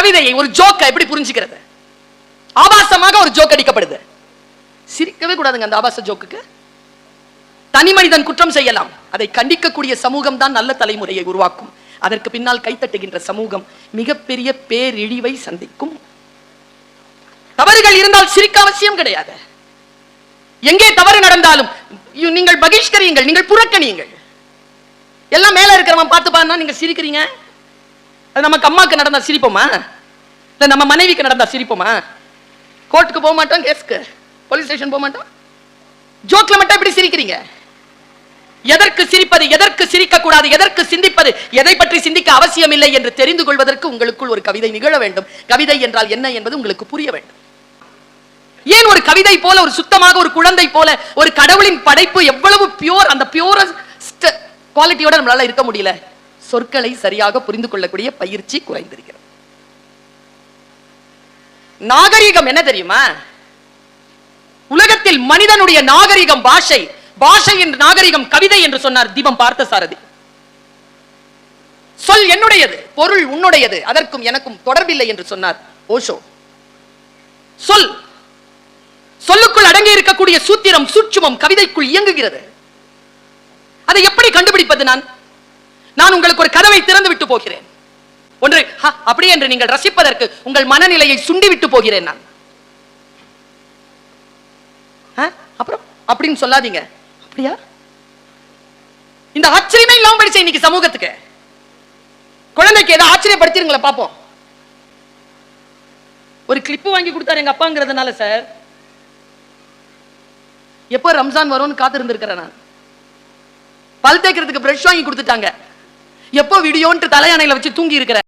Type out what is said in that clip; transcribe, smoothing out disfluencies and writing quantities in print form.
கவிதையை, ஒரு ஜோக்க எப்படி புரிஞ்சுக்கிறது? ஆபாசமாக ஒரு ஜோக் அடிக்கப்படுது, சிரிக்கவே கூடாதுங்க அந்த ஆபாச ஜோக்குக்கு. தனி மனிதன் குற்றம் செய்யலாம், அதை கண்டிக்கக்கூடிய சமூகம் தான் நல்ல தலைமுறையை உருவாக்கும். அதற்கு பின்னால் கைத்தட்டுகின்ற சமூகம் மிகப்பெரிய பேரிழிவை சந்திக்கும். தவறுகள் இருந்தால் சிரிக்க அவசியம் கிடையாது. எங்கே தவறு நடந்தாலும் நீங்கள் பகிஷ்கரியுங்கள், நீங்கள் புறக்கணியுங்கள். எல்லாம் மேல இருக்கிறவன் பார்த்து பாருன்னா நீங்க சிரிக்கிறீங்க. அது நமக்கு அம்மாக்கு நடந்தா சிரிப்போமா? இல்ல நம்ம மனைவிக்கு நடந்தா சிரிப்போமா? கோர்ட்டுக்கு போக மாட்டோம், கேஸ்க்கு போலீஸ் ஸ்டேஷன் போக மாட்டோம். ஜோக்ல மட்டும் எப்படி சிரிக்கிறீங்க? எதற்கு சிரிப்பது, எதற்கு சிரிக்க கூடாது, எதற்கு சிந்திப்பது, எதை பற்றி சிந்திக்க அவசியம் இல்லை என்று தெரிந்து கொள்வதற்கு உங்களுக்குள் ஒரு கவிதை நிகழ வேண்டும். கவிதை என்றால் என்ன என்பது உங்களுக்கு புரிய வேண்டும். ஏன் ஒரு கவிதை போல, ஒரு சுத்தமாக ஒரு குழந்தை போல, ஒரு கடவுளின் படைப்பு எவ்வளவு பியூர், அந்த பியூரஸ்ட் குவாலிட்டியோட நம்மளால இருக்க முடியல? சொற்களை சரியாக புரிந்து கொள்ளக்கூடிய பயிற்சி குறைந்திருக்கிறது. நாகரிகம் என்ன தெரியுமா? உலகத்தில் மனிதனுடைய நாகரிகம் பாஷை, பாஷையின் நாகரிகம் கவிதை என்று சொன்னார் தீபம் பார்த்தசாரதி. சொல் என்னுடையது, பொருள் உன்னுடையது, அதற்கும் எனக்கும் தொடர்பில்லை என்று சொன்னார் ஓஷோ. சொல், சொல்லுக்குள் அடங்கி இருக்கக்கூடிய சூத்திரம், சூட்சுமம் கவிதைக்குள் இயங்குகிறது. அதை எப்படி கண்டுபிடிப்பது? நான் உங்களுக்கு ஒரு கதவை திறந்து விட்டு போகிறேன், ஒன்று அப்படி என்று நீங்கள் ரசிப்பதற்கு உங்கள் மனநிலையை சுண்டி விட்டு போகிறேன் நான். அப்புறம் அப்படின்னு சொல்லாதீங்க. அப்படியா? இந்த ஆச்சரியமே இல்லாம படிச்ச இன்னைக்கு சமூகத்துக்கு. குழந்தைக்கு ஏதோ ஆச்சரியப்படுத்திருங்களா பாப்போம். ஒரு கிளிப்பு வாங்கி கொடுத்தாரு எங்க அப்பாங்கிறதுனால சார், எப்போ ரம்ஜான் வரும்னு காத்து இருந்திருக்கிறேன் நான். பல் தேய்க்கிறதுக்கு பிரஷ் வாங்கி கொடுத்துட்டாங்க, எப்போ வீடியோன்ட்டு தலையணையில வச்சு தூங்கி இருக்கிறேன்.